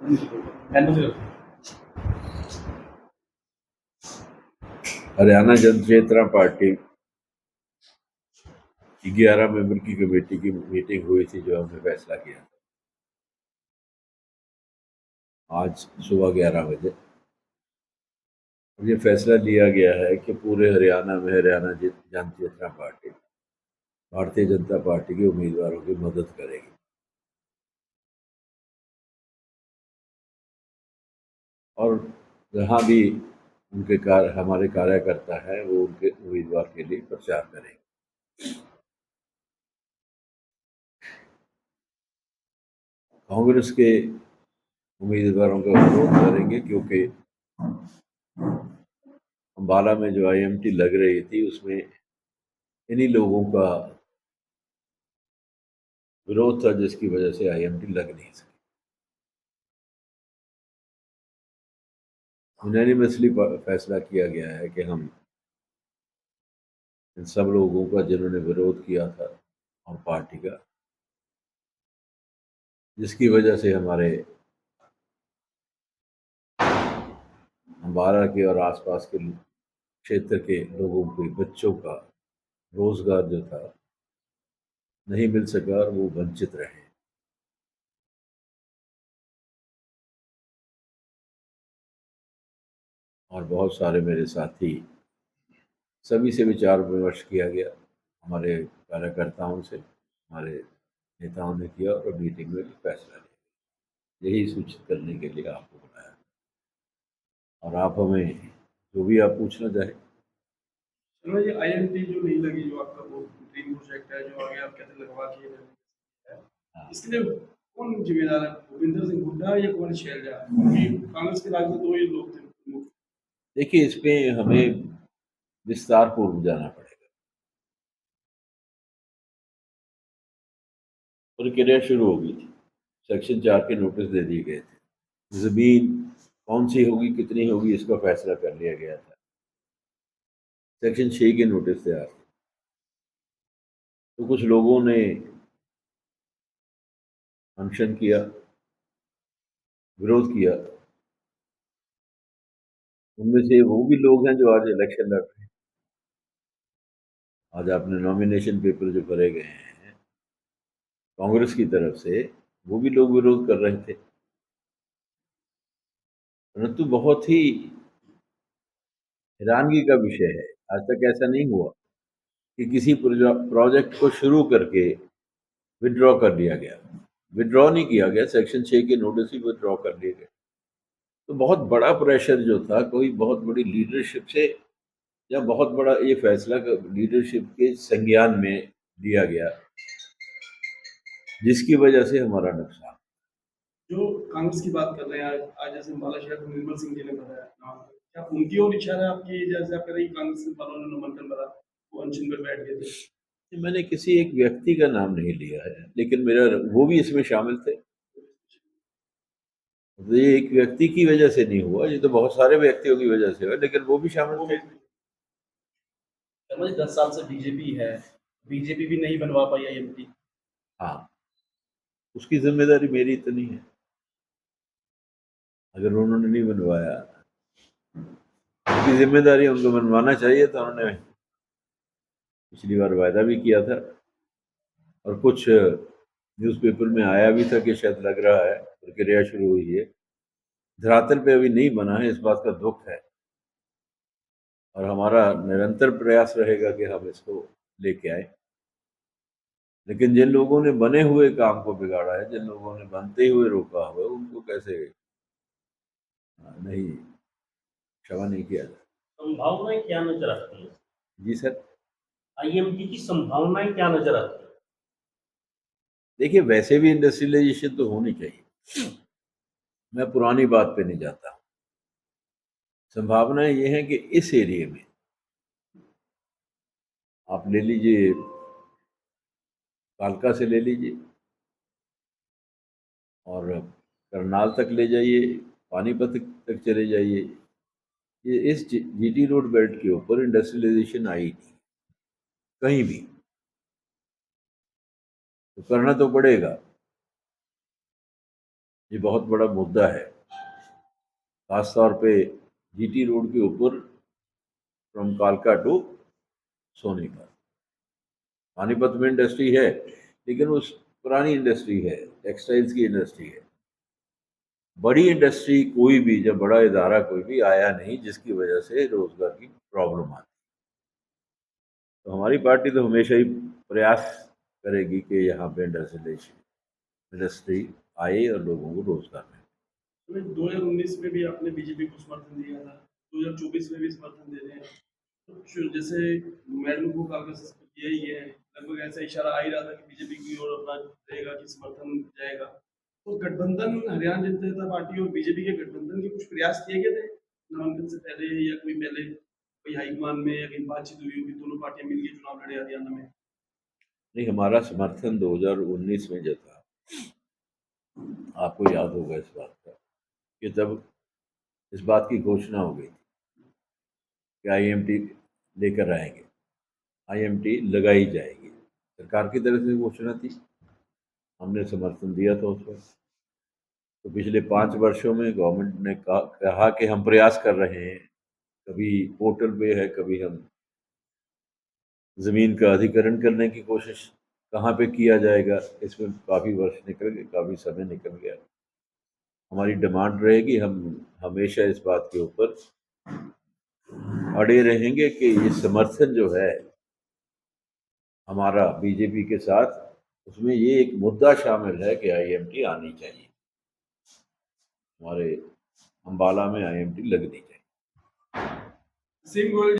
हरियाणा जनचेतना पार्टी की 11 मेंबर की कमेटी की मीटिंग हुई थी, जो हमने फैसला किया आज सुबह 11 बजे। ये फैसला लिया गया है कि पूरे हरियाणा में हरियाणा जनचेतना पार्टी भारतीय जनता पार्टी के उम्मीदवारों की मदद करेगी और जहाँ भी हमारे कार्यकर्ता है वो उनके उम्मीदवार के लिए प्रचार करेंगे। कांग्रेस के उम्मीदवारों का विरोध करेंगे क्योंकि अम्बाला में जो आईएमटी लग रही थी उसमें इन्हीं लोगों का विरोध था, जिसकी वजह से आईएमटी लग नहीं सकी। यूनानिमसली फैसला किया गया है कि हम इन सब लोगों का जिन्होंने विरोध किया था और पार्टी का, जिसकी वजह से हमारे अम्बाला के और आसपास के क्षेत्र के लोगों के बच्चों का रोजगार जो था नहीं मिल सका और वो वंचित रहे। और बहुत सारे मेरे साथी, सभी से विचार विमर्श किया गया, हमारे कार्यकर्ताओं से, हमारे नेताओं ने किया और मीटिंग में भी फैसला लिया। यही सूचित करने के लिए आपको बुलाया और आप हमें जो भी आप पूछना चाहें। चलो, ये आईएमटी जो नहीं लगी, जो आपका वो ड्रीम प्रोजेक्ट है, जो आगे आप कहते लगवा के है, इसके लिए कौन जिम्मेदार है? भूपेंद्र सिंह हुड्डा या कौन शैलजा? क्योंकि कांग्रेस के राज में दो ही लोग थे प्रमुख। देखिए, इसमें हमें विस्तार पूर्व जाना पड़ेगा। प्रक्रिया शुरू हो गई थी, सेक्शन 4 के नोटिस दे दिए गए थे, जमीन कौन सी होगी, कितनी होगी, इसका फैसला कर लिया गया था। सेक्शन 6 के नोटिस तैयार थे, तो कुछ लोगों ने अनशन किया, विरोध किया। उनमें से वो भी लोग हैं जो आज इलेक्शन लड़ रहे हैं। आज आपने नॉमिनेशन पेपर जो भरे गए हैं कांग्रेस की तरफ से, वो भी लोग विरोध कर रहे थे, परंतु बहुत ही हैरानगी का विषय है, आज तक ऐसा नहीं हुआ कि किसी प्रोजेक्ट को शुरू करके विड्रॉ कर लिया गया। विड्रॉ नहीं किया गया, सेक्शन 6 के नोटिस ही विड्रॉ कर लिए गए। तो बहुत बड़ा प्रेशर जो था, कोई बहुत बड़ी लीडरशिप से या बहुत बड़ा ये फैसला लीडरशिप के संज्ञान में लिया गया, जिसकी वजह से हमारा नुकसान। जो कांग्रेस की बात कर रहे हैं, आज जैसे अम्बाला शहर को निर्मल सिंह जी ने बताया, क्या उनकी ओर इशारा है आपकी? जैसे आप कह रहे हैं कांग्रेस वालों ने नामांकन भरा, वो अनशन पर बैठ गए थे। मैंने किसी एक व्यक्ति का नाम नहीं लिया है, लेकिन मेरा वो भी इसमें शामिल थे। तो ये एक व्यक्ति की वजह से नहीं हुआ, ये तो बहुत सारे व्यक्तियों की वजह से हुआ, लेकिन वो भी शामिल थे। शर्मा जी, 10 साल से बीजेपी है, बीजेपी भी नहीं बनवा पाई आईएमपी। हाँ, उसकी जिम्मेदारी मेरी तो नहीं है। अगर उन्होंने नहीं बनवाया, उसकी जिम्मेदारी उनको बनवाना चाहिए था। उन्होंने पिछली बार वायदा भी किया था और कुछ न्यूज़पेपर में आया भी था कि शायद लग रहा है प्रक्रिया शुरू हुई है। धरातल पे अभी नहीं बना है, इस बात का दुख है और हमारा निरंतर प्रयास रहेगा कि हम इसको लेके आए। लेकिन जिन लोगों ने बने हुए काम को बिगाड़ा है, जिन लोगों ने बनते हुए रोका हुआ है, उनको कैसे नहीं क्षमा नहीं किया जाए। संभावनाएं क्या नजर आती है? जी सर। आईएमटी की संभावनाएं क्या नजर आती है? देखिए, वैसे भी इंडस्ट्रियलाइजेशन तो होनी चाहिए, मैं पुरानी बात पे नहीं जाता। संभावनाएं ये हैं कि इस एरिया में आप ले लीजिए, कालका से ले लीजिए और करनाल तक ले जाइए, पानीपत तक चले जाइए, ये इस जीटी रोड बेल्ट के ऊपर इंडस्ट्रियलाइजेशन आई नहीं कहीं भी। तो करना तो पड़ेगा। ये बहुत बड़ा मुद्दा है, खास तौर पे जीटी रोड के ऊपर फ्रॉम कालका टू सोनीपत। पानीपत में इंडस्ट्री है, लेकिन उस पुरानी इंडस्ट्री है, टेक्सटाइल्स की इंडस्ट्री है। बड़ी इंडस्ट्री कोई भी, जब बड़ा इदारा कोई भी आया नहीं जिसकी वजह से रोजगार की प्रॉब्लम आती। तो हमारी पार्टी तो हमेशा ही प्रयास करेगी कि यहाँ पे इंडस्ट्री आए और लोगों को रोजगार मिले। 2019 में भी आपने बीजेपी को समर्थन दिया था, 2024 में भी समर्थन दे रहे हैं। तो जैसे मैडम को कांग्रेस किया ही है, लगभग ऐसा इशारा आ ही रहा था कि बीजेपी की ओर अपना रहेगा कि समर्थन जाएगा। तो गठबंधन, हरियाणा जनता जनता पार्टी और बीजेपी के गठबंधन के कुछ प्रयास किए गए थे नामांकन से पहले, या कोई पहले कोई हाईकमान में या कहीं बातचीत हुई होगी, दोनों पार्टियां मिलकर चुनाव लड़े हरियाणा में? नहीं, हमारा समर्थन 2019 में जो था, आपको याद होगा इस बात का, कि तब इस बात की घोषणा हो गई थी कि आईएमटी लेकर आएंगे, आईएमटी लगाई जाएगी। सरकार की तरफ से घोषणा थी, हमने समर्थन दिया था उस वक्त। तो पिछले 5 वर्षों में गवर्नमेंट ने कहा कि हम प्रयास कर रहे हैं, कभी पोर्टल पे है, कभी हम ज़मीन का अधिग्रहण करने की कोशिश कहाँ पे किया जाएगा, इसमें काफ़ी वर्ष निकल गए, काफ़ी समय निकल गया। हमारी डिमांड रहेगी, हम हमेशा इस बात के ऊपर अड़े रहेंगे कि ये समर्थन जो है हमारा बीजेपी के साथ, उसमें ये एक मुद्दा शामिल है कि आईएमटी आनी चाहिए, हमारे अम्बाला में आईएमटी लगनी चाहिए। सिंह गोयल